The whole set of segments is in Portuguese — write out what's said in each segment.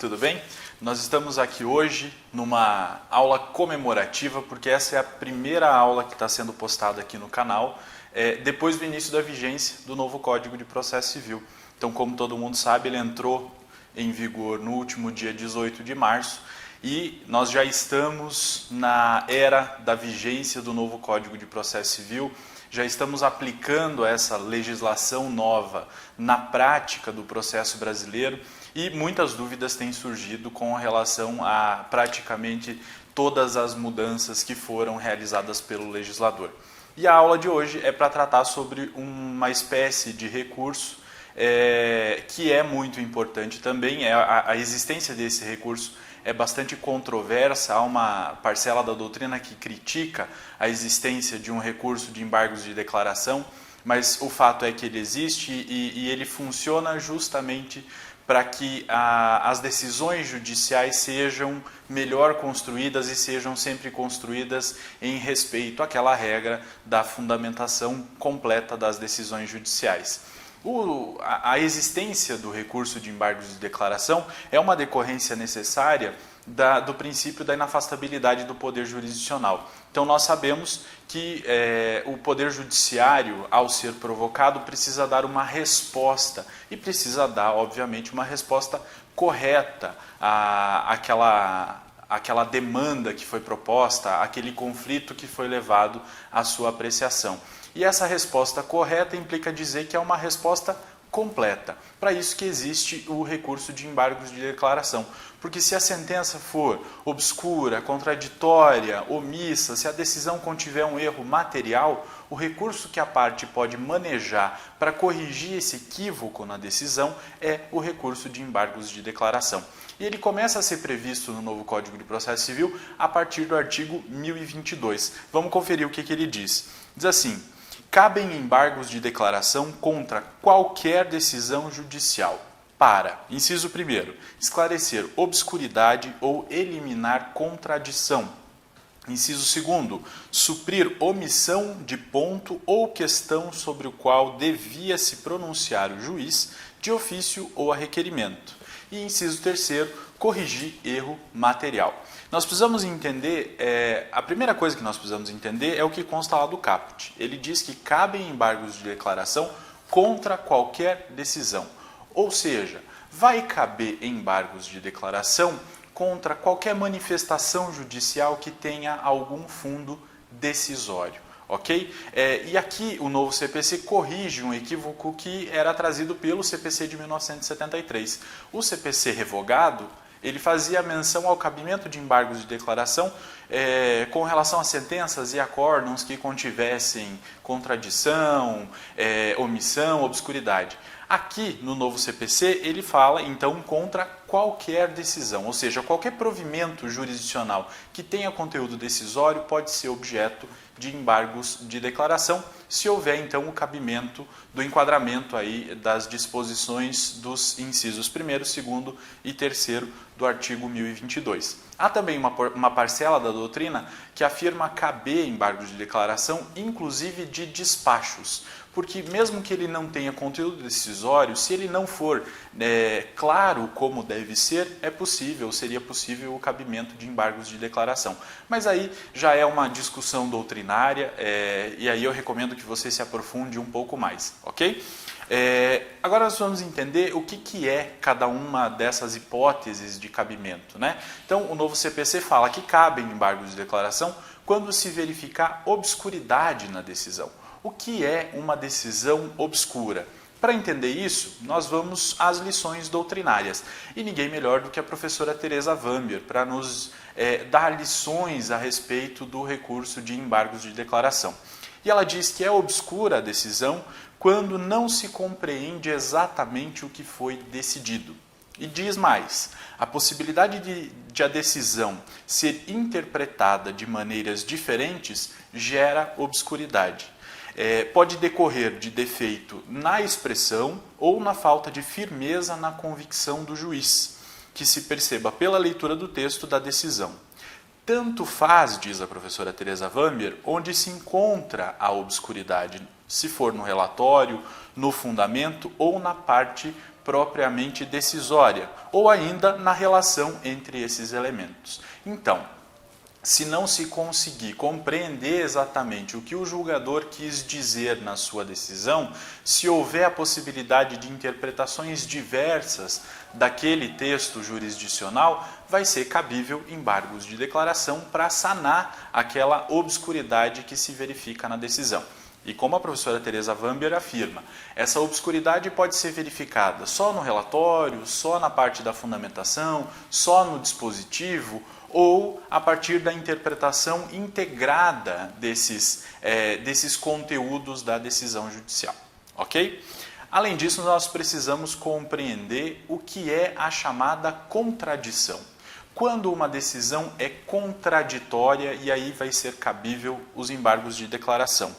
tudo bem? Nós estamos aqui hoje numa aula comemorativa, porque essa é a primeira aula que está sendo postada aqui no canal, depois do início da vigência do novo Código de Processo Civil. Então, como todo mundo sabe, ele entrou em vigor no último dia 18 de março e nós já estamos na era da vigência do novo Código de Processo Civil. Já estamos aplicando essa legislação nova na prática do processo brasileiro e muitas dúvidas têm surgido com relação a praticamente todas as mudanças que foram realizadas pelo legislador. E a aula de hoje é para tratar sobre uma espécie de recurso que é muito importante também. A existência desse recurso é bastante controversa, há uma parcela da doutrina que critica a existência de um recurso de embargos de declaração, mas o fato é que ele existe e ele funciona justamente para que as decisões judiciais sejam melhor construídas e sejam sempre construídas em respeito àquela regra da fundamentação completa das decisões judiciais. A existência do recurso de embargos de declaração é uma decorrência necessária do princípio da inafastabilidade do poder jurisdicional. Então nós sabemos que o poder judiciário, ao ser provocado, precisa dar uma resposta e precisa dar, obviamente, uma resposta correta àquela demanda que foi proposta, aquele conflito que foi levado à sua apreciação. E essa resposta correta implica dizer que é uma resposta completa. Para isso que existe o recurso de embargos de declaração. Porque se a sentença for obscura, contraditória, omissa, se a decisão contiver um erro material, o recurso que a parte pode manejar para corrigir esse equívoco na decisão é o recurso de embargos de declaração. E ele começa a ser previsto no novo Código de Processo Civil a partir do artigo 1022. Vamos conferir o que ele diz. Diz assim: cabem embargos de declaração contra qualquer decisão judicial para, inciso 1º, esclarecer obscuridade ou eliminar contradição. Inciso 2º, suprir omissão de ponto ou questão sobre o qual devia se pronunciar o juiz de ofício ou a requerimento. E inciso 3º, corrigir erro material. Nós precisamos entender, a primeira coisa que nós precisamos entender é o que consta lá do caput. Ele diz que cabem embargos de declaração contra qualquer decisão. Ou seja, vai caber embargos de declaração contra qualquer manifestação judicial que tenha algum fundo decisório. Ok? E aqui o novo CPC corrige um equívoco que era trazido pelo CPC de 1973. O CPC revogado, ele fazia menção ao cabimento de embargos de declaração com relação a sentenças e acórdãos que contivessem contradição, omissão, obscuridade. Aqui, no novo CPC, ele fala, então, contra qualquer decisão, ou seja, qualquer provimento jurisdicional que tenha conteúdo decisório pode ser objeto de embargos de declaração, se houver, então, o cabimento do enquadramento aí das disposições dos incisos 1º, 2º e 3º do artigo 1022. Há também uma parcela da doutrina que afirma caber embargos de declaração, inclusive de despachos, porque mesmo que ele não tenha conteúdo decisório, se ele não for claro como deve ser, seria possível o cabimento de embargos de declaração. Mas aí já é uma discussão doutrinária e aí eu recomendo que você se aprofunde um pouco mais, ok? Agora nós vamos entender o que é cada uma dessas hipóteses de cabimento, né? Então o novo CPC fala que cabem embargos de declaração quando se verificar obscuridade na decisão. O que é uma decisão obscura? Para entender isso, nós vamos às lições doutrinárias. E ninguém melhor do que a professora Teresa Wambier para nos dar lições a respeito do recurso de embargos de declaração. E ela diz que é obscura a decisão quando não se compreende exatamente o que foi decidido. E diz mais, a possibilidade de a decisão ser interpretada de maneiras diferentes gera obscuridade. Pode decorrer de defeito na expressão ou na falta de firmeza na convicção do juiz, que se perceba pela leitura do texto da decisão. Tanto faz, diz a professora Teresa Wambier, onde se encontra a obscuridade, se for no relatório, no fundamento ou na parte propriamente decisória, ou ainda na relação entre esses elementos. Então, se não se conseguir compreender exatamente o que o julgador quis dizer na sua decisão, se houver a possibilidade de interpretações diversas daquele texto jurisdicional, vai ser cabível embargos de declaração para sanar aquela obscuridade que se verifica na decisão. E como a professora Teresa Vambier afirma, essa obscuridade pode ser verificada só no relatório, só na parte da fundamentação, só no dispositivo, ou a partir da interpretação integrada desses conteúdos da decisão judicial. Ok? Além disso, nós precisamos compreender o que é a chamada contradição. Quando uma decisão é contraditória, e aí vai ser cabível os embargos de declaração.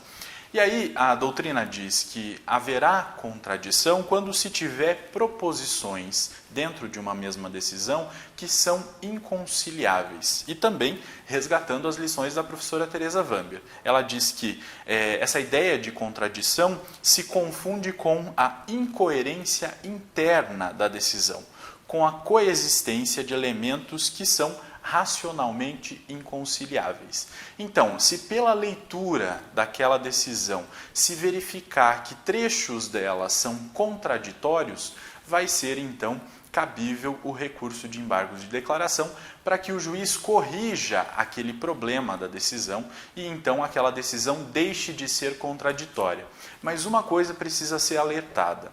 E aí a doutrina diz que haverá contradição quando se tiver proposições dentro de uma mesma decisão que são inconciliáveis. E também resgatando as lições da professora Teresa Vambier. Ela diz que essa ideia de contradição se confunde com a incoerência interna da decisão, com a coexistência de elementos que são racionalmente inconciliáveis. Então, se pela leitura daquela decisão se verificar que trechos dela são contraditórios, vai ser então cabível o recurso de embargos de declaração para que o juiz corrija aquele problema da decisão e então aquela decisão deixe de ser contraditória. Mas uma coisa precisa ser alertada.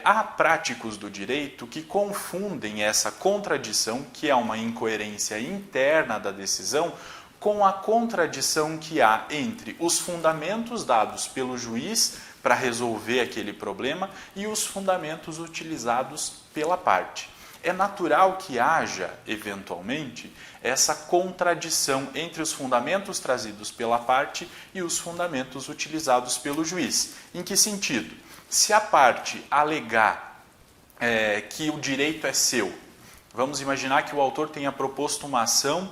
Há práticos do direito que confundem essa contradição, que é uma incoerência interna da decisão, com a contradição que há entre os fundamentos dados pelo juiz para resolver aquele problema e os fundamentos utilizados pela parte. É natural que haja, eventualmente, essa contradição entre os fundamentos trazidos pela parte e os fundamentos utilizados pelo juiz. Em que sentido? Se a parte alegar que o direito é seu, vamos imaginar que o autor tenha proposto uma ação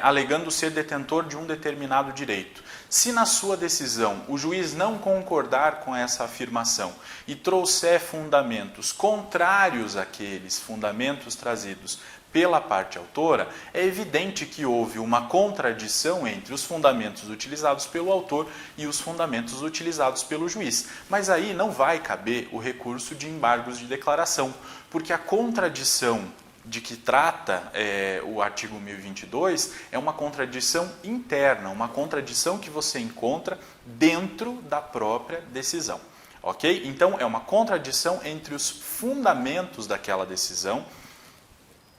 alegando ser detentor de um determinado direito. Se na sua decisão o juiz não concordar com essa afirmação e trouxer fundamentos contrários àqueles fundamentos trazidos pela parte autora, é evidente que houve uma contradição entre os fundamentos utilizados pelo autor e os fundamentos utilizados pelo juiz. Mas aí não vai caber o recurso de embargos de declaração, porque a contradição de que trata o artigo 1022 é uma contradição interna, uma contradição que você encontra dentro da própria decisão. Ok? Então, é uma contradição entre os fundamentos daquela decisão.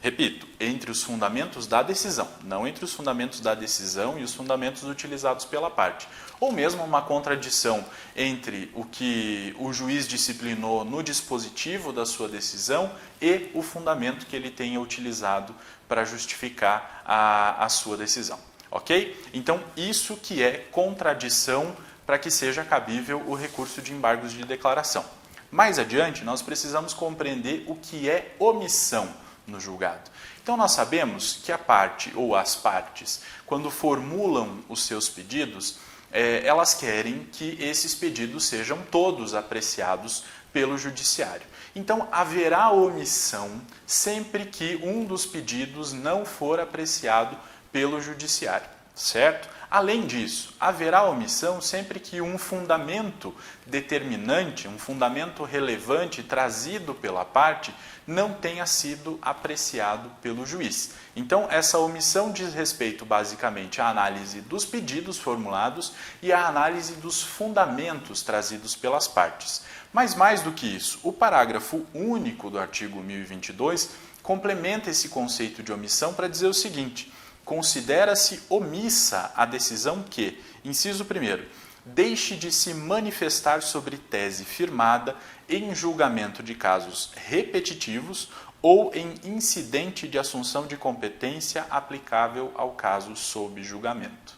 Repito, entre os fundamentos da decisão, não entre os fundamentos da decisão e os fundamentos utilizados pela parte. Ou mesmo uma contradição entre o que o juiz disciplinou no dispositivo da sua decisão e o fundamento que ele tenha utilizado para justificar a sua decisão. Ok? Então, isso que é contradição para que seja cabível o recurso de embargos de declaração. Mais adiante, nós precisamos compreender o que é omissão no julgado. Então, nós sabemos que a parte ou as partes, quando formulam os seus pedidos, elas querem que esses pedidos sejam todos apreciados pelo judiciário. Então, haverá omissão sempre que um dos pedidos não for apreciado pelo judiciário, certo? Além disso, haverá omissão sempre que um fundamento determinante, um fundamento relevante trazido pela parte não tenha sido apreciado pelo juiz. Então, essa omissão diz respeito basicamente à análise dos pedidos formulados e à análise dos fundamentos trazidos pelas partes. Mas mais do que isso, o parágrafo único do artigo 1022 complementa esse conceito de omissão para dizer o seguinte: considera-se omissa a decisão que, inciso 1º, deixe de se manifestar sobre tese firmada em julgamento de casos repetitivos ou em incidente de assunção de competência aplicável ao caso sob julgamento.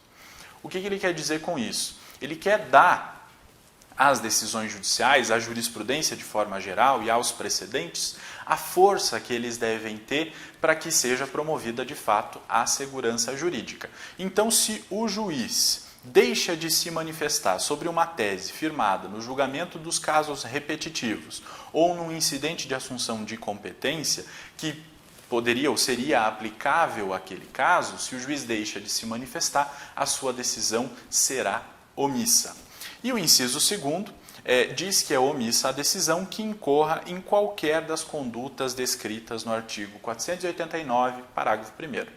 O que ele quer dizer com isso? Ele quer dar às decisões judiciais, à jurisprudência de forma geral e aos precedentes, a força que eles devem ter para que seja promovida de fato a segurança jurídica. Então, se o juiz deixa de se manifestar sobre uma tese firmada no julgamento dos casos repetitivos ou num incidente de assunção de competência que poderia ou seria aplicável àquele caso, se o juiz deixa de se manifestar, a sua decisão será omissa. E o inciso 2º diz que é omissa a decisão que incorra em qualquer das condutas descritas no artigo 489, parágrafo 1º.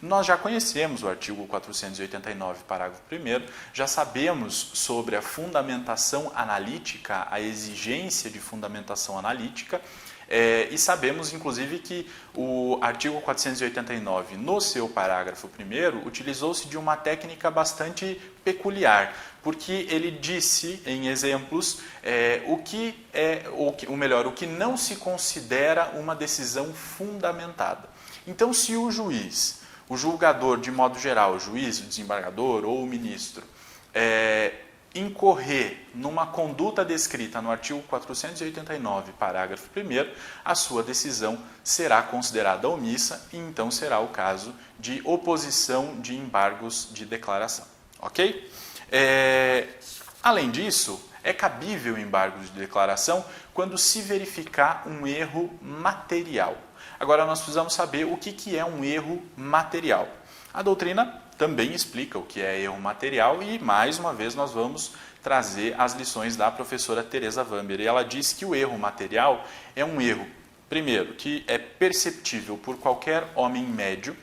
Nós já conhecemos o artigo 489, parágrafo 1º, já sabemos sobre a fundamentação analítica, a exigência de fundamentação analítica, e sabemos, inclusive, que o artigo 489, no seu parágrafo 1º, utilizou-se de uma técnica bastante peculiar, porque ele disse, em exemplos, o que não se considera uma decisão fundamentada. Então, se o juiz, o julgador de modo geral, o juiz, o desembargador ou o ministro, incorrer numa conduta descrita no artigo 489, parágrafo 1º, a sua decisão será considerada omissa e então será o caso de oposição de embargos de declaração. Ok? Além disso, é cabível embargos de declaração quando se verificar um erro material. Agora nós precisamos saber o que é um erro material. A doutrina também explica o que é erro material e, mais uma vez, nós vamos trazer as lições da professora Teresa Vamber. E ela diz que o erro material é um erro, primeiro, que é perceptível por qualquer homem médio,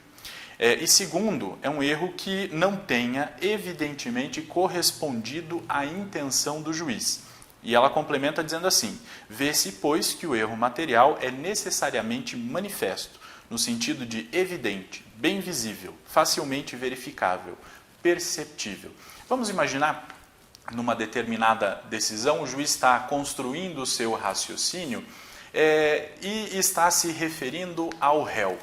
e segundo, é um erro que não tenha, evidentemente, correspondido à intenção do juiz. E ela complementa dizendo assim: vê-se, pois, que o erro material é necessariamente manifesto, no sentido de evidente, bem visível, facilmente verificável, perceptível. Vamos imaginar, numa determinada decisão, o juiz está construindo o seu raciocínio e está se referindo ao réu.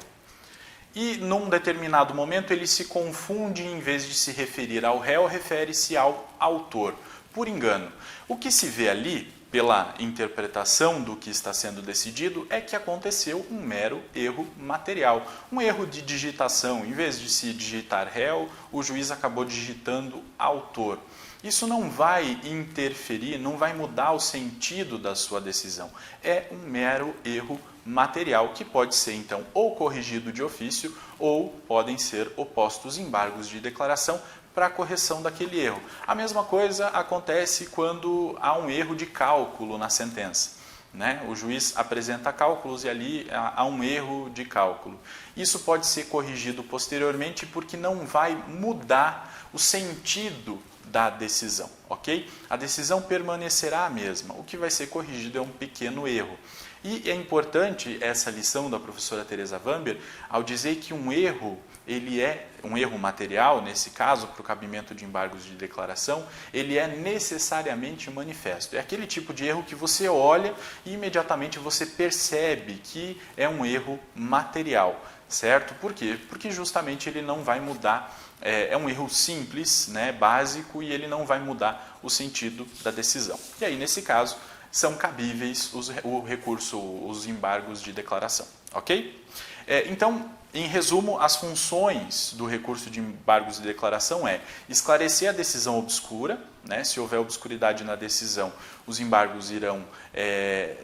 E, num determinado momento, ele se confunde, em vez de se referir ao réu, refere-se ao autor, por engano. O que se vê ali, pela interpretação do que está sendo decidido, é que aconteceu um mero erro material, um erro de digitação. Em vez de se digitar réu, o juiz acabou digitando autor. Isso não vai interferir, não vai mudar o sentido da sua decisão. É um mero erro material que pode ser, então, ou corrigido de ofício ou podem ser opostos embargos de declaração para a correção daquele erro. A mesma coisa acontece quando há um erro de cálculo na sentença, né? O juiz apresenta cálculos e ali há um erro de cálculo. Isso pode ser corrigido posteriormente porque não vai mudar o sentido da decisão, ok? A decisão permanecerá a mesma. O que vai ser corrigido é um pequeno erro. E é importante essa lição da professora Teresa Vamber ao dizer que um erro, ele é um erro material, nesse caso, para o cabimento de embargos de declaração, ele é necessariamente manifesto. É aquele tipo de erro que você olha e imediatamente você percebe que é um erro material, certo? Por quê? Porque justamente ele não vai mudar, é um erro simples, né, básico, e ele não vai mudar o sentido da decisão. E aí, nesse caso, são cabíveis os embargos de declaração, ok? Então, em resumo, as funções do recurso de embargos de declaração é esclarecer a decisão obscura, né? Se houver obscuridade na decisão, os embargos irão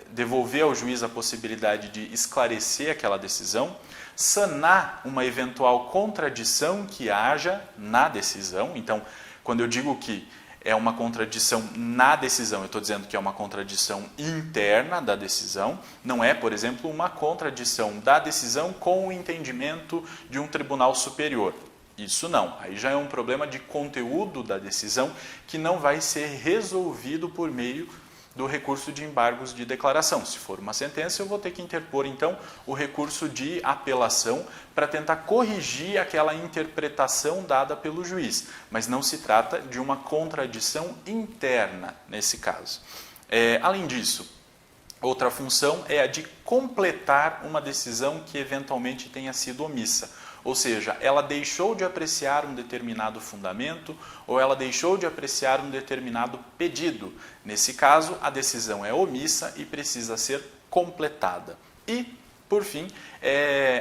devolver ao juiz a possibilidade de esclarecer aquela decisão, sanar uma eventual contradição que haja na decisão. Então, quando eu digo que é uma contradição na decisão, eu estou dizendo que é uma contradição interna da decisão, não é, por exemplo, uma contradição da decisão com o entendimento de um tribunal superior. Isso não, aí já é um problema de conteúdo da decisão que não vai ser resolvido por meio do recurso de embargos de declaração. Se for uma sentença, eu vou ter que interpor, então, o recurso de apelação para tentar corrigir aquela interpretação dada pelo juiz. Mas não se trata de uma contradição interna, nesse caso. Além disso, outra função é a de completar uma decisão que eventualmente tenha sido omissa. Ou seja, ela deixou de apreciar um determinado fundamento ou ela deixou de apreciar um determinado pedido. Nesse caso, a decisão é omissa e precisa ser completada. E, Por fim,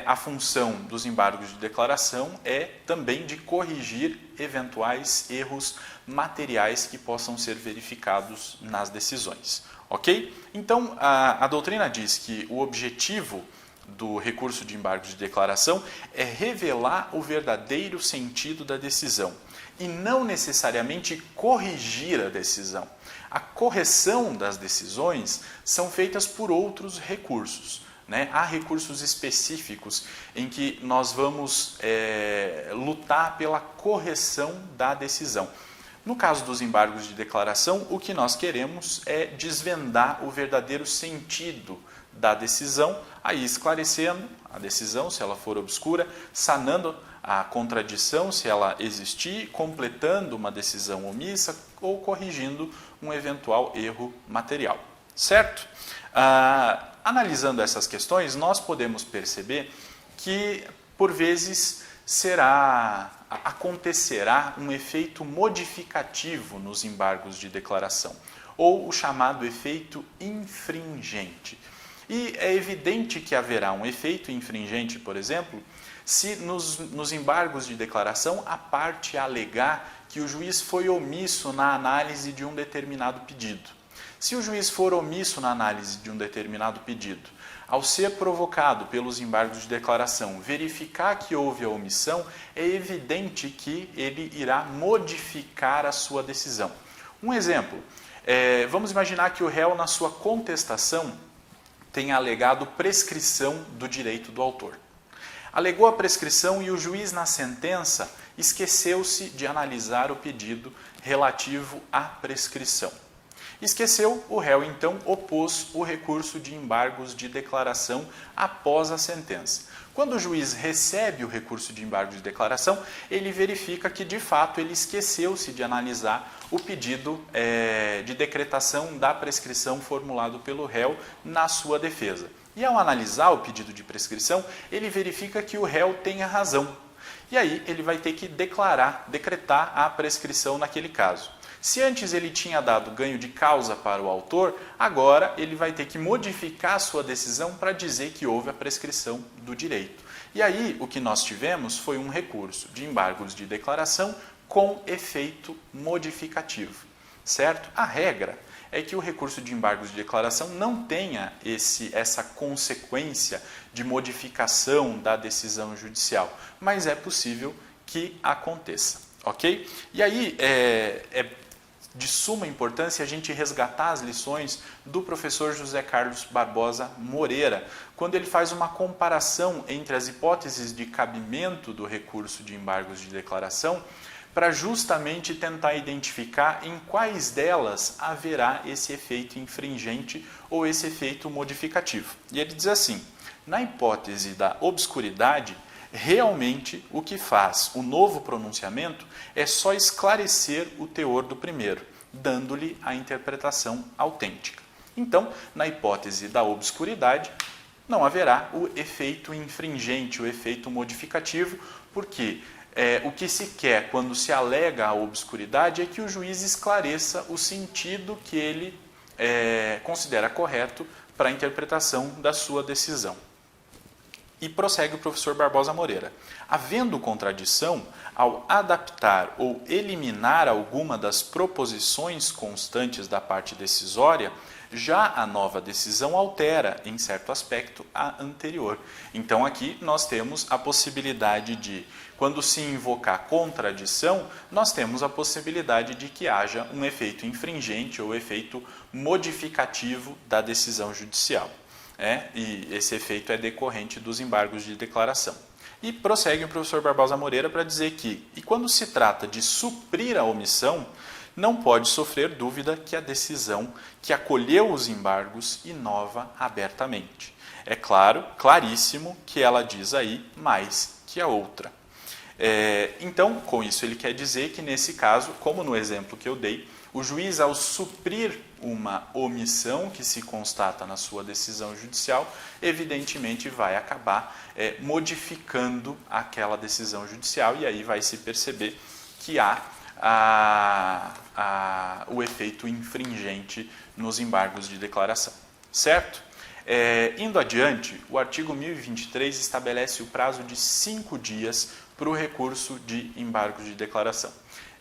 a função dos embargos de declaração é também de corrigir eventuais erros materiais que possam ser verificados nas decisões. Ok? Então, a doutrina diz que o objetivo do recurso de embargos de declaração é revelar o verdadeiro sentido da decisão e não necessariamente corrigir a decisão. A correção das decisões são feitas por outros recursos. Há recursos específicos em que nós vamos lutar pela correção da decisão. No caso dos embargos de declaração, o que nós queremos é desvendar o verdadeiro sentido da decisão, aí esclarecendo a decisão, se ela for obscura, sanando a contradição, se ela existir, completando uma decisão omissa ou corrigindo um eventual erro material. Certo? Analisando essas questões, nós podemos perceber que, por vezes, acontecerá um efeito modificativo nos embargos de declaração, ou o chamado efeito infringente. E é evidente que haverá um efeito infringente, por exemplo, se nos embargos de declaração a parte alegar que o juiz foi omisso na análise de um determinado pedido. Se o juiz for omisso na análise de um determinado pedido, ao ser provocado pelos embargos de declaração, verificar que houve a omissão, é evidente que ele irá modificar a sua decisão. Um exemplo, vamos imaginar que o réu, na sua contestação, tenha alegado prescrição do direito do autor. Alegou a prescrição e o juiz, na sentença, esqueceu-se de analisar o pedido relativo à prescrição. Esqueceu, o réu então opôs o recurso de embargos de declaração após a sentença. Quando o juiz recebe o recurso de embargo de declaração, ele verifica que de fato ele esqueceu-se de analisar o pedido de decretação da prescrição formulado pelo réu na sua defesa. E ao analisar o pedido de prescrição, ele verifica que o réu tenha razão. E aí ele vai ter que decretar a prescrição naquele caso. Se antes ele tinha dado ganho de causa para o autor, agora ele vai ter que modificar a sua decisão para dizer que houve a prescrição do direito. E aí o que nós tivemos foi um recurso de embargos de declaração com efeito modificativo, certo? A regra é que o recurso de embargos de declaração não tenha essa consequência de modificação da decisão judicial, mas é possível que aconteça, ok? E aí é de suma importância a gente resgatar as lições do professor José Carlos Barbosa Moreira, quando ele faz uma comparação entre as hipóteses de cabimento do recurso de embargos de declaração, para justamente tentar identificar em quais delas haverá esse efeito infringente ou esse efeito modificativo. E ele diz assim: na hipótese da obscuridade, realmente o que faz o novo pronunciamento é só esclarecer o teor do primeiro, dando-lhe a interpretação autêntica. Então, na hipótese da obscuridade, não haverá o efeito infringente, o efeito modificativo, porque o que se quer quando se alega a obscuridade é que o juiz esclareça o sentido que ele considera correto para a interpretação da sua decisão. E prossegue o professor Barbosa Moreira. Havendo contradição, ao adaptar ou eliminar alguma das proposições constantes da parte decisória, já a nova decisão altera, em certo aspecto, a anterior. Então, aqui nós temos a possibilidade de, quando se invocar contradição, nós temos a possibilidade de que haja um efeito infringente ou efeito modificativo da decisão judicial. E esse efeito é decorrente dos embargos de declaração. E prossegue o professor Barbosa Moreira para dizer que, e quando se trata de suprir a omissão, não pode sofrer dúvida que a decisão que acolheu os embargos inova abertamente. É claro, claríssimo, que ela diz aí mais que a outra. Então, com isso ele quer dizer que nesse caso, como no exemplo que eu dei, o juiz, ao suprir uma omissão que se constata na sua decisão judicial, evidentemente vai acabar modificando aquela decisão judicial e aí vai se perceber que há o efeito infringente nos embargos de declaração. Certo? Indo adiante, o artigo 1023 estabelece o prazo de 5 dias para o recurso de embargos de declaração.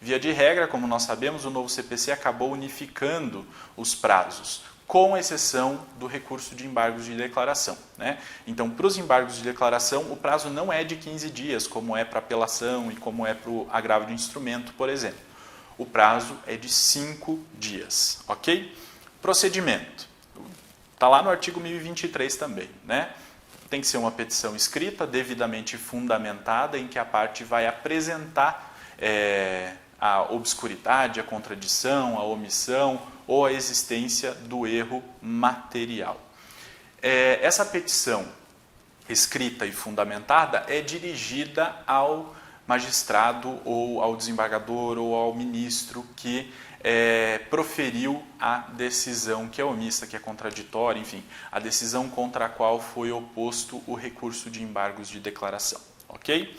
Via de regra, como nós sabemos, o novo CPC acabou unificando os prazos, com exceção do recurso de embargos de declaração, né? Então, para os embargos de declaração, o prazo não é de 15 dias, como é para apelação e como é para o agravo de instrumento, por exemplo. O prazo é de 5 dias, ok? Procedimento. Está lá no artigo 1023 também, né? Tem que ser uma petição escrita, devidamente fundamentada, em que a parte vai apresentar a obscuridade, a contradição, a omissão ou a existência do erro material. Essa petição escrita e fundamentada é dirigida ao magistrado ou ao desembargador ou ao ministro que proferiu a decisão que é omissa, que é contraditória, enfim, a decisão contra a qual foi oposto o recurso de embargos de declaração, ok?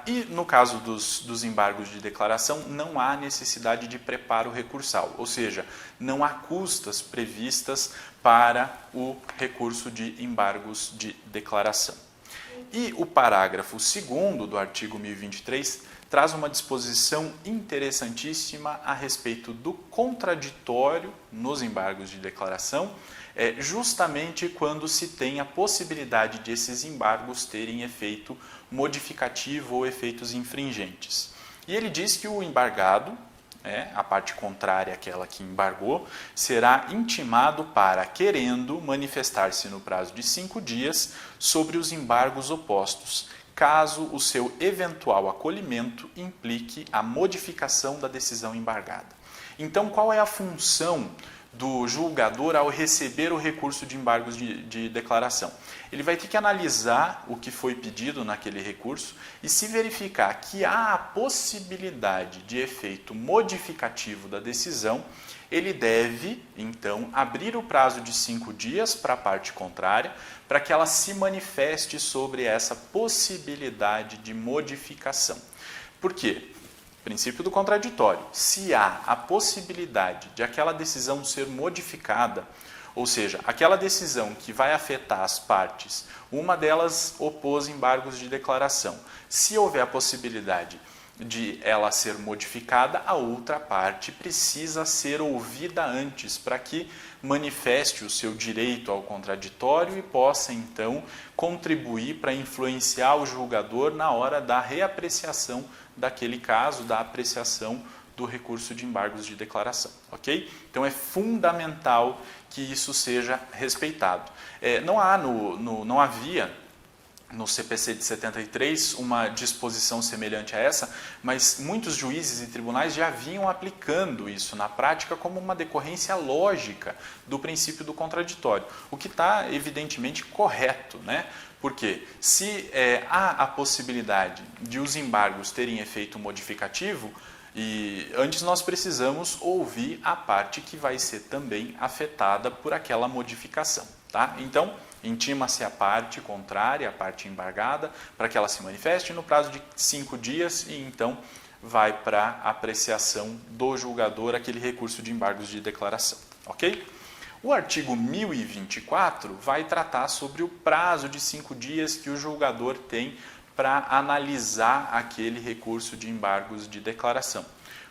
E no caso dos embargos de declaração, não há necessidade de preparo recursal, ou seja, não há custas previstas para o recurso de embargos de declaração. E o parágrafo 2º do artigo 1023 traz uma disposição interessantíssima a respeito do contraditório nos embargos de declaração, justamente quando se tem a possibilidade de esses embargos terem efeito modificativo ou efeitos infringentes. E ele diz que o embargado, a parte contrária àquela que embargou, será intimado para, querendo, manifestar-se no prazo de 5 dias sobre os embargos opostos, caso o seu eventual acolhimento implique a modificação da decisão embargada. Então, qual é a função do julgador ao receber o recurso de embargos de declaração? Ele vai ter que analisar o que foi pedido naquele recurso e, se verificar que há a possibilidade de efeito modificativo da decisão, ele deve, então, abrir o prazo de 5 dias para a parte contrária, para que ela se manifeste sobre essa possibilidade de modificação. Por quê? Princípio do contraditório. Se há a possibilidade de aquela decisão ser modificada, ou seja, aquela decisão que vai afetar as partes, uma delas opôs embargos de declaração. Se houver a possibilidade de ela ser modificada, a outra parte precisa ser ouvida antes, para que manifeste o seu direito ao contraditório e possa, então, contribuir para influenciar o julgador na hora da reapreciação daquele caso, da apreciação do recurso de embargos de declaração, ok? Então, é fundamental que isso seja respeitado. Não havia no CPC de 73 uma disposição semelhante a essa, mas muitos juízes e tribunais já vinham aplicando isso na prática como uma decorrência lógica do princípio do contraditório, o que está evidentemente correto, né? Porque se há a possibilidade de os embargos terem efeito modificativo, e antes nós precisamos ouvir a parte que vai ser também afetada por aquela modificação, tá? Então, intima-se a parte contrária, a parte embargada, para que ela se manifeste no prazo de 5 dias e então vai para a apreciação do julgador aquele recurso de embargos de declaração, ok? O artigo 1024 vai tratar sobre o prazo de 5 dias que o julgador tem para analisar aquele recurso de embargos de declaração.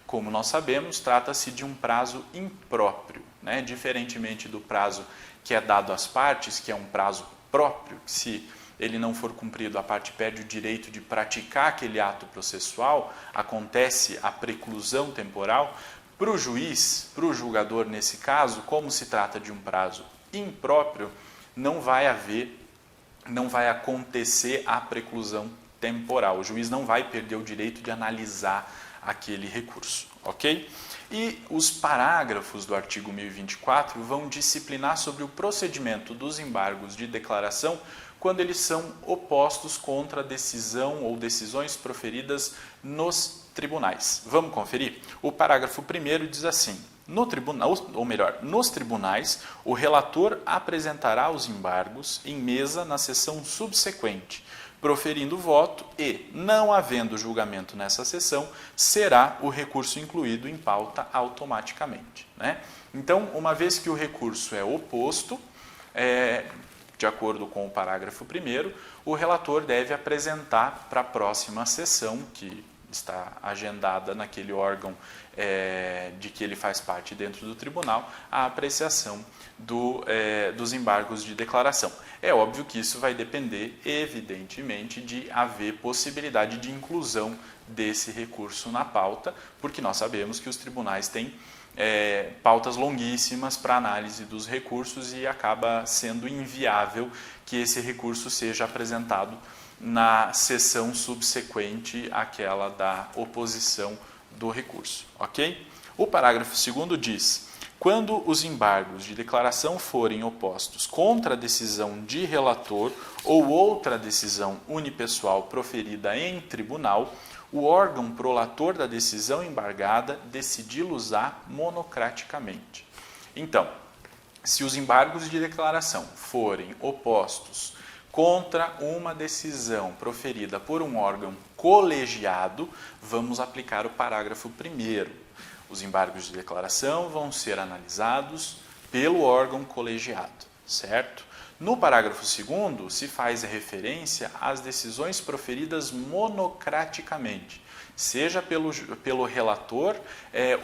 Como nós sabemos, trata-se de um prazo impróprio, né? Diferentemente do prazo que é dado às partes, que é um prazo próprio, que se ele não for cumprido, a parte perde o direito de praticar aquele ato processual, acontece a preclusão temporal. Para o juiz, para o julgador nesse caso, como se trata de um prazo impróprio, não vai acontecer a preclusão temporal. O juiz não vai perder o direito de analisar aquele recurso, ok? E os parágrafos do artigo 1024 vão disciplinar sobre o procedimento dos embargos de declaração quando eles são opostos contra a decisão ou decisões proferidas nos tribunais. Vamos conferir? O parágrafo 1º diz assim: nos tribunais, o relator apresentará os embargos em mesa na sessão subsequente, proferindo voto e, não havendo julgamento nessa sessão, será o recurso incluído em pauta automaticamente, né? Então, uma vez que o recurso é oposto, de acordo com o parágrafo 1º, o relator deve apresentar para a próxima sessão, que está agendada naquele órgão de que ele faz parte dentro do tribunal, a apreciação dos embargos de declaração. É óbvio que isso vai depender, evidentemente, de haver possibilidade de inclusão desse recurso na pauta, porque nós sabemos que os tribunais têm pautas longuíssimas para análise dos recursos e acaba sendo inviável que esse recurso seja apresentado na sessão subsequente àquela da oposição do recurso, ok? O parágrafo 2º diz: quando os embargos de declaração forem opostos contra a decisão de relator ou outra decisão unipessoal proferida em tribunal, o órgão prolator da decisão embargada decidi-los-á monocraticamente. Então, se os embargos de declaração forem opostos contra uma decisão proferida por um órgão colegiado, vamos aplicar o parágrafo 1º. Os embargos de declaração vão ser analisados pelo órgão colegiado, certo? No parágrafo 2º, se faz referência às decisões proferidas monocraticamente, seja pelo relator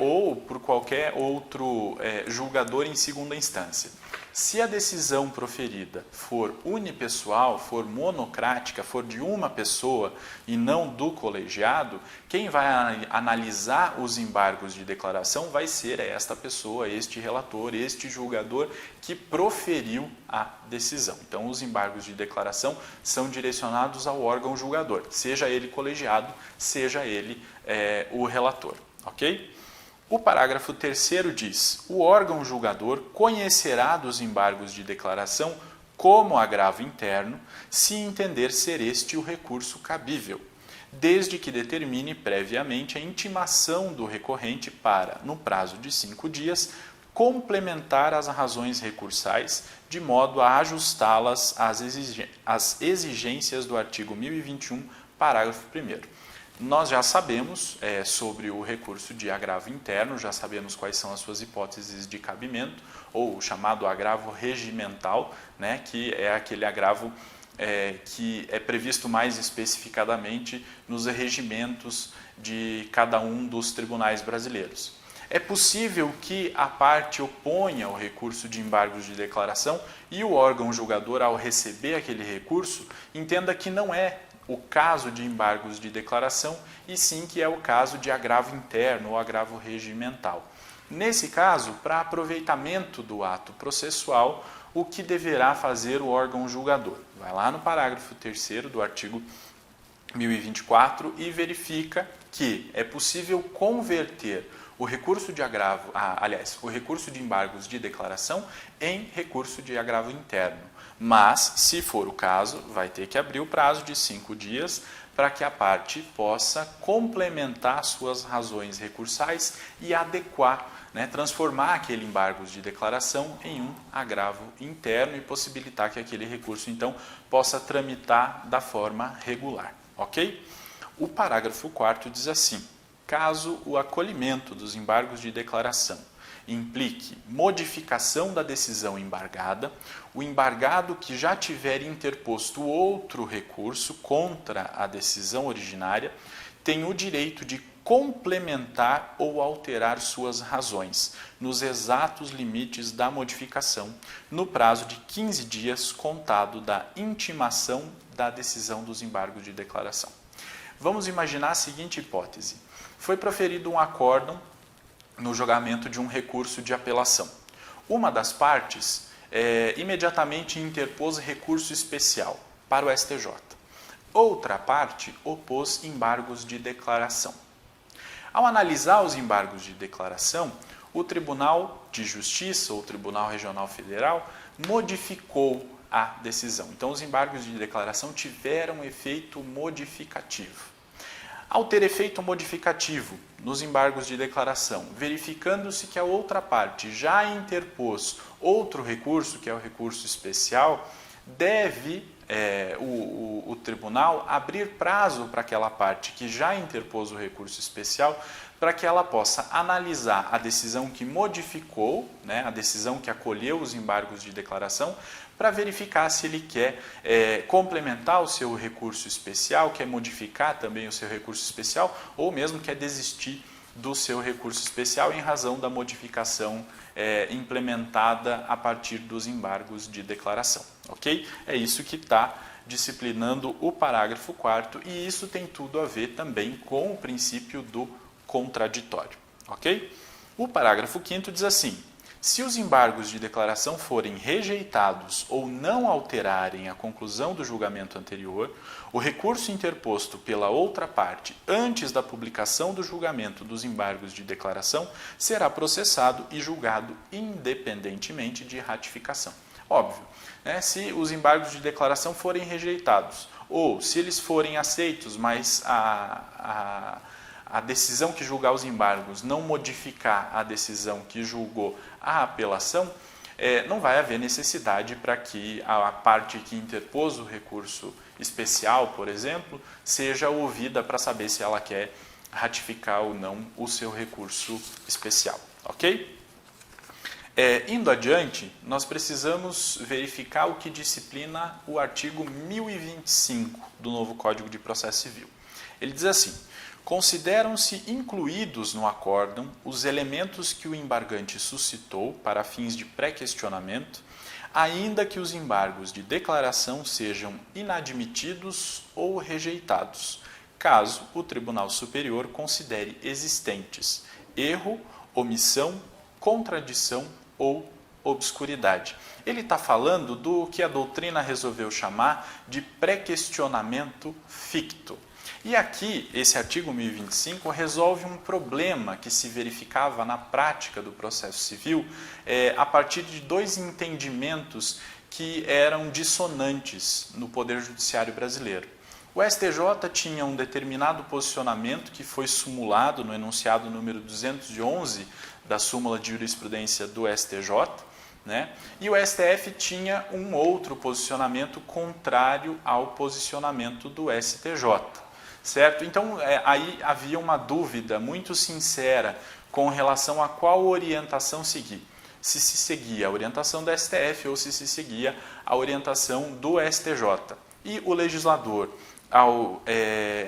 ou por qualquer outro julgador em segunda instância. Se a decisão proferida for unipessoal, for monocrática, for de uma pessoa e não do colegiado, quem vai analisar os embargos de declaração vai ser esta pessoa, este relator, este julgador que proferiu a decisão. Então, os embargos de declaração são direcionados ao órgão julgador, seja ele colegiado, seja ele o relator, ok? O parágrafo 3º diz: o órgão julgador conhecerá dos embargos de declaração como agravo interno, se entender ser este o recurso cabível, desde que determine previamente a intimação do recorrente para, no prazo de 5 dias, complementar as razões recursais, de modo a ajustá-las às exigências do artigo 1021, parágrafo 1º. Nós já sabemos sobre o recurso de agravo interno, já sabemos quais são as suas hipóteses de cabimento, ou o chamado agravo regimental, né, que é aquele agravo que é previsto mais especificadamente nos regimentos de cada um dos tribunais brasileiros. É possível que a parte oponha o recurso de embargos de declaração e o órgão julgador, ao receber aquele recurso, entenda que não é o caso de embargos de declaração, e sim que é o caso de agravo interno ou agravo regimental. Nesse caso, para aproveitamento do ato processual, o que deverá fazer o órgão julgador? Vai lá no parágrafo 3º do artigo 1024 e verifica que é possível converter o recurso de agravo, o recurso de embargos de declaração em recurso de agravo interno. Mas, se for o caso, vai ter que abrir o prazo de 5 dias para que a parte possa complementar suas razões recursais e adequar, transformar aquele embargo de declaração em um agravo interno e possibilitar que aquele recurso, então, possa tramitar da forma regular. Ok? O parágrafo 4º diz assim: caso o acolhimento dos embargos de declaração implique modificação da decisão embargada, o embargado que já tiver interposto outro recurso contra a decisão originária tem o direito de complementar ou alterar suas razões, nos exatos limites da modificação, no prazo de 15 dias contado da intimação da decisão dos embargos de declaração. Vamos imaginar a seguinte hipótese: foi proferido um acórdão no julgamento de um recurso de apelação. Uma das partes imediatamente interpôs recurso especial para o STJ. Outra parte opôs embargos de declaração. Ao analisar os embargos de declaração, o Tribunal de Justiça, ou Tribunal Regional Federal, modificou a decisão. Então, os embargos de declaração tiveram efeito modificativo. Ao ter efeito modificativo nos embargos de declaração, verificando-se que a outra parte já interpôs outro recurso, que é o recurso especial, deve o tribunal abrir prazo para aquela parte que já interpôs o recurso especial para que ela possa analisar a decisão que modificou, né, a decisão que acolheu os embargos de declaração, para verificar se ele quer complementar o seu recurso especial, quer modificar também o seu recurso especial, ou mesmo quer desistir do seu recurso especial em razão da modificação implementada a partir dos embargos de declaração. Ok? É isso que está disciplinando o parágrafo 4º e isso tem tudo a ver também com o princípio do contraditório. Ok? O parágrafo 5º diz assim: se os embargos de declaração forem rejeitados ou não alterarem a conclusão do julgamento anterior, o recurso interposto pela outra parte antes da publicação do julgamento dos embargos de declaração será processado e julgado independentemente de ratificação. Óbvio, né? Se os embargos de declaração forem rejeitados ou se eles forem aceitos, mas a decisão que julgar os embargos não modificar a decisão que julgou a apelação, não vai haver necessidade para que a parte que interpôs o recurso especial, por exemplo, seja ouvida para saber se ela quer ratificar ou não o seu recurso especial. Ok? Indo adiante, nós precisamos verificar o que disciplina o artigo 1025 do novo Código de Processo Civil. Ele diz assim: consideram-se incluídos no acórdão os elementos que o embargante suscitou para fins de pré-questionamento, ainda que os embargos de declaração sejam inadmitidos ou rejeitados, caso o Tribunal Superior considere existentes erro, omissão, contradição ou obscuridade. Ele está falando do que a doutrina resolveu chamar de pré-questionamento ficto. E aqui, esse artigo 1025 resolve um problema que se verificava na prática do processo civil a partir de dois entendimentos que eram dissonantes no Poder Judiciário brasileiro. O STJ tinha um determinado posicionamento que foi sumulado no enunciado número 211 da súmula de jurisprudência do STJ, né? E o STF tinha um outro posicionamento contrário ao posicionamento do STJ. Certo? Então, aí havia uma dúvida muito sincera com relação a qual orientação seguir. Se se seguia a orientação do STF ou se se seguia a orientação do STJ. E o legislador, ao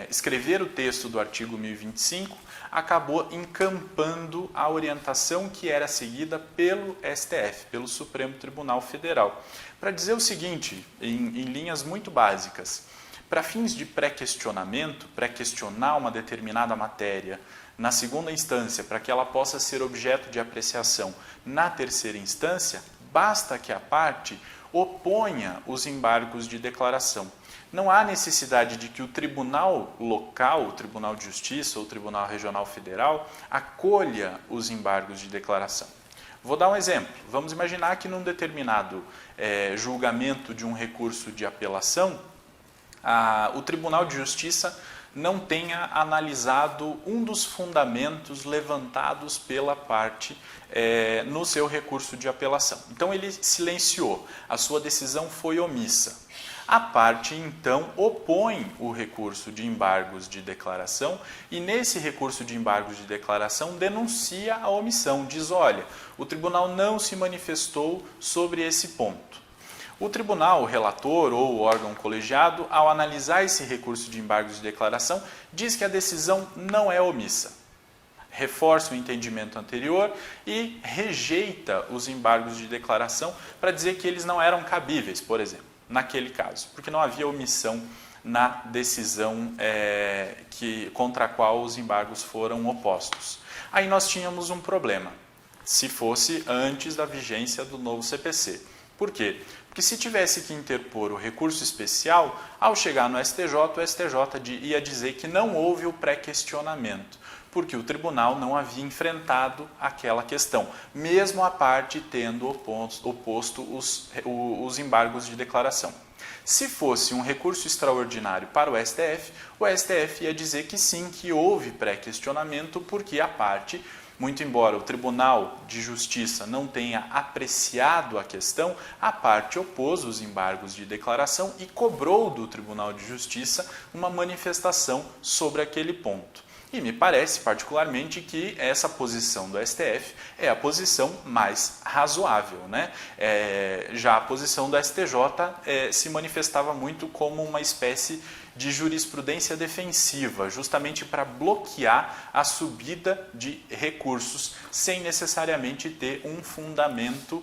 escrever o texto do artigo 1025, acabou encampando a orientação que era seguida pelo STF, pelo Supremo Tribunal Federal. Para dizer o seguinte, em linhas muito básicas: para fins de pré-questionamento, pré-questionar uma determinada matéria na segunda instância, para que ela possa ser objeto de apreciação na terceira instância, basta que a parte oponha os embargos de declaração. Não há necessidade de que o tribunal local, o Tribunal de Justiça ou o Tribunal Regional Federal, acolha os embargos de declaração. Vou dar um exemplo. Vamos imaginar que num determinado julgamento de um recurso de apelação, o Tribunal de Justiça não tenha analisado um dos fundamentos levantados pela parte no seu recurso de apelação. Então ele silenciou, a sua decisão foi omissa. A parte, então, opõe o recurso de embargos de declaração e, nesse recurso de embargos de declaração, denuncia a omissão. Diz: olha, o tribunal não se manifestou sobre esse ponto. O tribunal, o relator ou o órgão colegiado, ao analisar esse recurso de embargos de declaração, diz que a decisão não é omissa. Reforça o entendimento anterior e rejeita os embargos de declaração para dizer que eles não eram cabíveis, por exemplo, naquele caso, porque não havia omissão na decisão contra a qual os embargos foram opostos. Aí nós tínhamos um problema, se fosse antes da vigência do novo CPC. Por quê? Porque se tivesse que interpor o recurso especial, ao chegar no STJ, o STJ ia dizer que não houve o pré-questionamento, porque o tribunal não havia enfrentado aquela questão, mesmo a parte tendo oposto os embargos de declaração. Se fosse um recurso extraordinário para o STF ia dizer que sim, que houve pré-questionamento, porque a parte Muito embora o Tribunal de Justiça não tenha apreciado a questão, a parte opôs os embargos de declaração e cobrou do Tribunal de Justiça uma manifestação sobre aquele ponto. E me parece particularmente que essa posição do STF é a posição mais razoável, né? Já a posição do STJ se manifestava muito como uma espécie de jurisprudência defensiva, justamente para bloquear a subida de recursos sem necessariamente ter um fundamento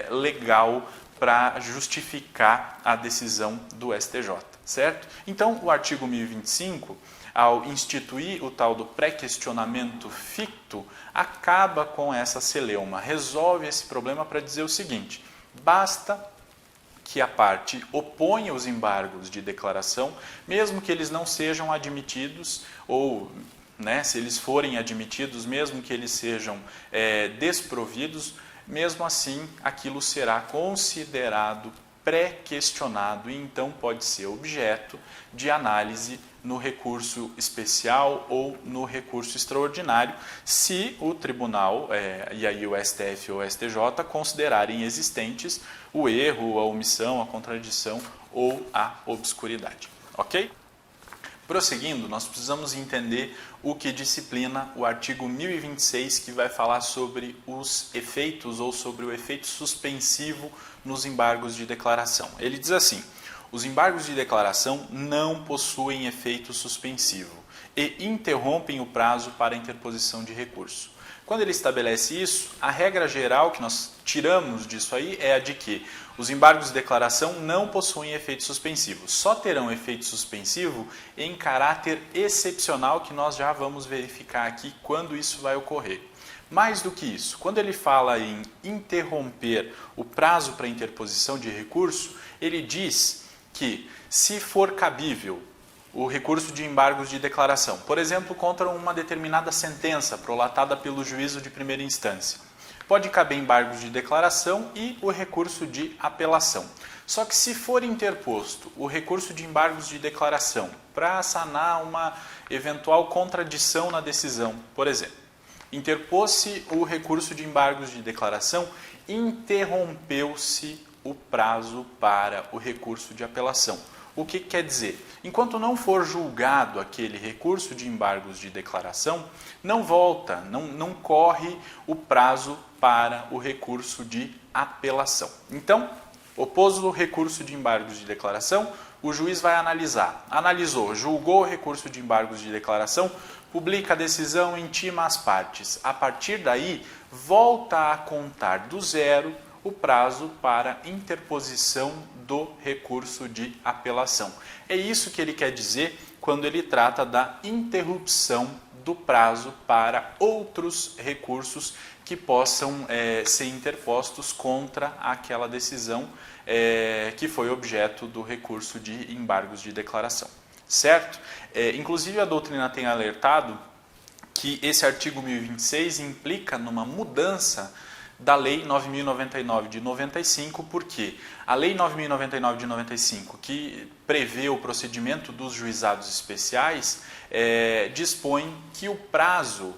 legal para justificar a decisão do STJ, certo? Então, o artigo 1025, ao instituir o tal do pré-questionamento ficto, acaba com essa celeuma, resolve esse problema para dizer o seguinte: basta que a parte oponha os embargos de declaração, mesmo que eles não sejam admitidos, ou se eles forem admitidos, mesmo que eles sejam desprovidos, mesmo assim aquilo será considerado pré-questionado e então pode ser objeto de análise no recurso especial ou no recurso extraordinário, se o tribunal, e aí o STF ou o STJ, considerarem existentes o erro, a omissão, a contradição ou a obscuridade. Ok? Prosseguindo, nós precisamos entender o que disciplina o artigo 1026, que vai falar sobre os efeitos ou sobre o efeito suspensivo nos embargos de declaração. Ele diz assim: os embargos de declaração não possuem efeito suspensivo e interrompem o prazo para interposição de recurso. Quando ele estabelece isso, a regra geral que nós tiramos disso aí é a de que os embargos de declaração não possuem efeito suspensivo, só terão efeito suspensivo em caráter excepcional, que nós já vamos verificar aqui quando isso vai ocorrer. Mais do que isso, quando ele fala em interromper o prazo para interposição de recurso, ele diz que, se for cabível o recurso de embargos de declaração, por exemplo, contra uma determinada sentença prolatada pelo juízo de primeira instância, pode caber embargos de declaração e o recurso de apelação. Só que se for interposto o recurso de embargos de declaração para sanar uma eventual contradição na decisão, por exemplo, interpôs-se o recurso de embargos de declaração, interrompeu-se o prazo para o recurso de apelação. O que quer dizer? Enquanto não for julgado aquele recurso de embargos de declaração, não volta, não corre o prazo para o recurso de apelação. Então, opôs o recurso de embargos de declaração, o juiz vai analisar. Analisou, julgou o recurso de embargos de declaração, publica a decisão, intima as partes. A partir daí, volta a contar do zero o prazo para interposição do recurso de apelação. É isso que ele quer dizer quando ele trata da interrupção do prazo para outros recursos que possam ser interpostos contra aquela decisão que foi objeto do recurso de embargos de declaração. Certo? Inclusive a doutrina tem alertado que esse artigo 1026 implica numa mudança da Lei 9.099 de 95, porque a Lei 9.099 de 95, que prevê o procedimento dos juizados especiais, dispõe que o prazo,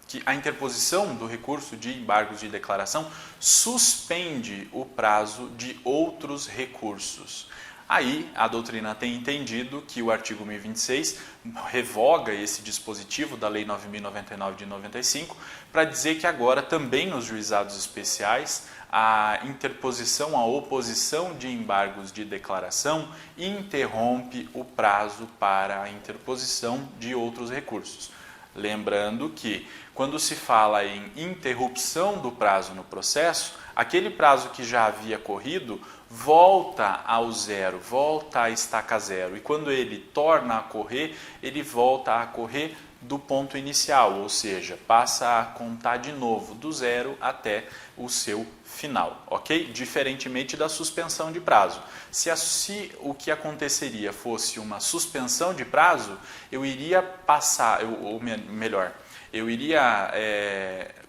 que a interposição do recurso de embargos de declaração suspende o prazo de outros recursos. Aí a doutrina tem entendido que o artigo 1026 revoga esse dispositivo da Lei 9.099 de 95 para dizer que agora também nos juizados especiais a interposição, a oposição de embargos de declaração interrompe o prazo para a interposição de outros recursos. Lembrando que quando se fala em interrupção do prazo no processo, aquele prazo que já havia corrido volta ao zero, volta à estaca zero. E quando ele torna a correr, ele volta a correr do ponto inicial, ou seja, passa a contar de novo do zero até o seu final, ok? Diferentemente da suspensão de prazo. Se o que aconteceria fosse uma suspensão de prazo, eu iria passar, ou melhor, eu iria,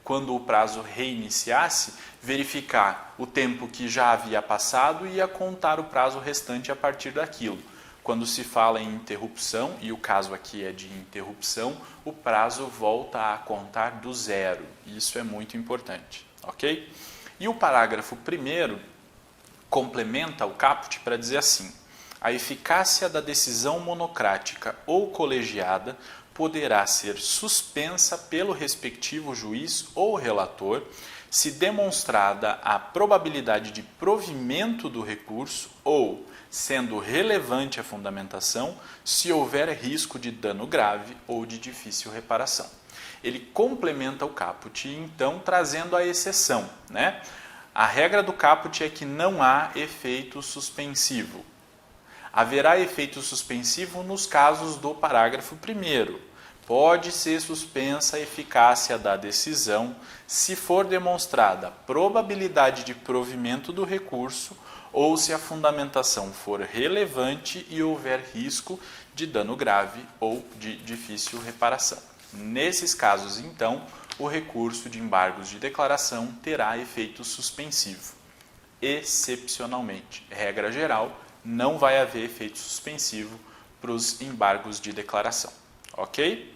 quando o prazo reiniciasse, verificar o tempo que já havia passado e ia contar o prazo restante a partir daquilo. quando se fala em interrupção, e o caso aqui é de interrupção, o prazo volta a contar do zero. Isso é muito importante, ok? E o parágrafo 1º complementa o caput para dizer assim: a eficácia da decisão monocrática ou colegiada poderá ser suspensa pelo respectivo juiz ou relator se demonstrada a probabilidade de provimento do recurso ou, sendo relevante a fundamentação, se houver risco de dano grave ou de difícil reparação. Ele complementa o caput, então, trazendo a exceção, né? A regra do caput é que não há efeito suspensivo. Haverá efeito suspensivo nos casos do parágrafo 1º. Pode ser suspensa a eficácia da decisão se for demonstrada probabilidade de provimento do recurso ou se a fundamentação for relevante e houver risco de dano grave ou de difícil reparação. Nesses casos, então, o recurso de embargos de declaração terá efeito suspensivo. Excepcionalmente, regra geral, não vai haver efeito suspensivo para os embargos de declaração. Ok?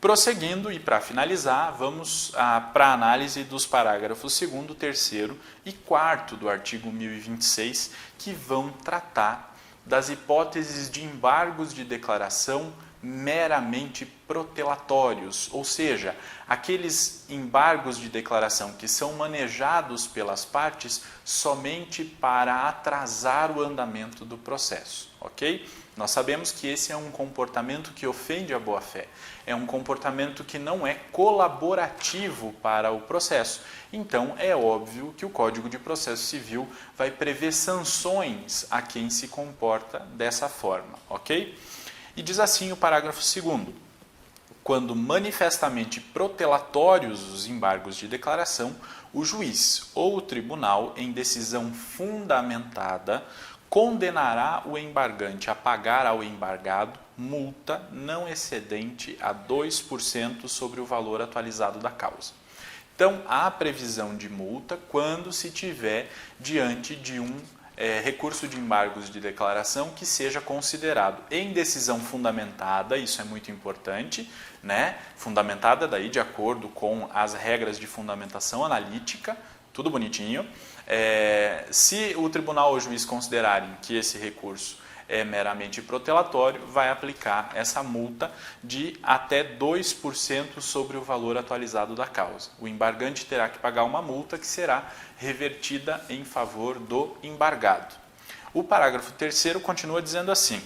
Prosseguindo e para finalizar, vamos para a análise dos parágrafos 2º, 3º e 4º do artigo 1026, que vão tratar das hipóteses de embargos de declaração meramente protelatórios, ou seja, aqueles embargos de declaração que são manejados pelas partes somente para atrasar o andamento do processo, ok? Nós sabemos que esse é um comportamento que ofende a boa-fé, é um comportamento que não é colaborativo para o processo. Então, é óbvio que o Código de Processo Civil vai prever sanções a quem se comporta dessa forma, ok? E diz assim o parágrafo 2º: quando manifestamente protelatórios os embargos de declaração, o juiz ou o tribunal, em decisão fundamentada, condenará o embargante a pagar ao embargado multa não excedente a 2% sobre o valor atualizado da causa. Então, há previsão de multa quando se tiver diante de um recurso de embargos de declaração que seja considerado em decisão fundamentada, isso é muito importante, né? Fundamentada daí de acordo com as regras de fundamentação analítica, tudo bonitinho. Se o tribunal ou o juiz considerarem que esse recurso é meramente protelatório, vai aplicar essa multa de até 2% sobre o valor atualizado da causa. O embargante terá que pagar uma multa que será revertida em favor do embargado. O parágrafo 3º continua dizendo assim: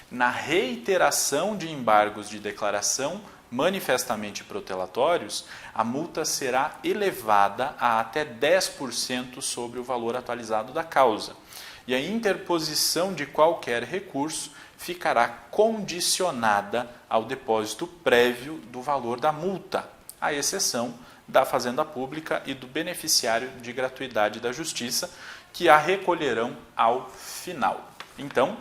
na reiteração de embargos de declaração manifestamente protelatórios, a multa será elevada a até 10% sobre o valor atualizado da causa. E a interposição de qualquer recurso ficará condicionada ao depósito prévio do valor da multa, à exceção da Fazenda Pública e do beneficiário de gratuidade da Justiça, que a recolherão ao final. Então,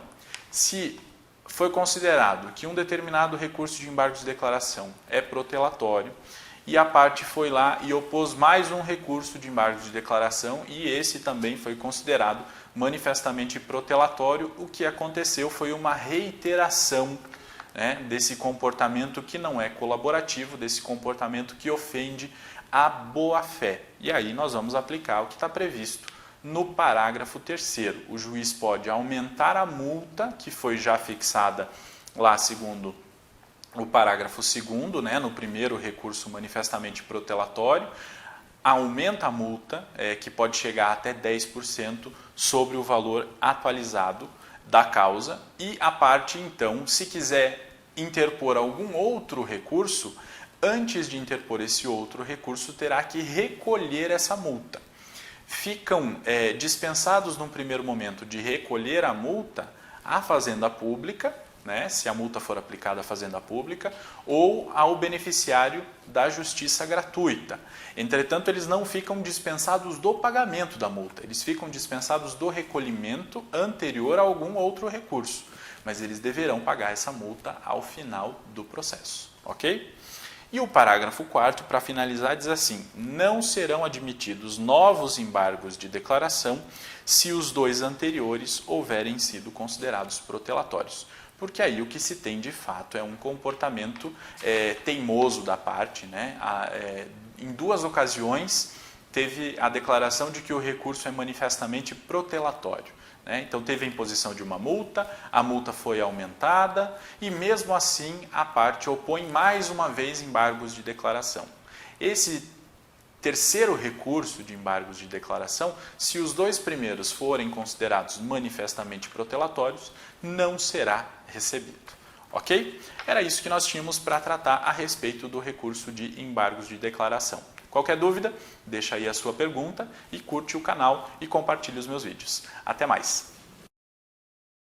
se foi considerado que um determinado recurso de embargos de declaração é protelatório, e a parte foi lá e opôs mais um recurso de embargos de declaração, e esse também foi considerado manifestamente protelatório, o que aconteceu foi uma reiteração, né, desse comportamento que não é colaborativo, desse comportamento que ofende a boa-fé. E aí nós vamos aplicar o que está previsto no parágrafo 3º. O juiz pode aumentar a multa, que foi já fixada lá segundo o parágrafo 2º, né, no primeiro recurso manifestamente protelatório, aumenta a multa, que pode chegar até 10% sobre o valor atualizado da causa, e a parte, então, se quiser interpor algum outro recurso, antes de interpor esse outro recurso, terá que recolher essa multa. Ficam dispensados, num primeiro momento, de recolher a multa à Fazenda Pública, né, se a multa for aplicada à Fazenda Pública, ou ao beneficiário da Justiça Gratuita. Entretanto, eles não ficam dispensados do pagamento da multa, eles ficam dispensados do recolhimento anterior a algum outro recurso, mas eles deverão pagar essa multa ao final do processo, ok? E o parágrafo 4º, para finalizar, diz assim: não serão admitidos novos embargos de declaração se os dois anteriores houverem sido considerados protelatórios. porque aí o que se tem de fato é um comportamento teimoso da parte, né? Em 2 ocasiões teve a declaração de que o recurso é manifestamente protelatório. Então teve a imposição de uma multa, a multa foi aumentada e mesmo assim a parte opõe mais uma vez embargos de declaração. Esse terceiro recurso de embargos de declaração, se os 2 primeiros forem considerados manifestamente protelatórios, não será recebido. Ok? Era isso que nós tínhamos para tratar a respeito do recurso de embargos de declaração. Qualquer dúvida, deixa aí a sua pergunta e curte o canal e compartilhe os meus vídeos. Até mais!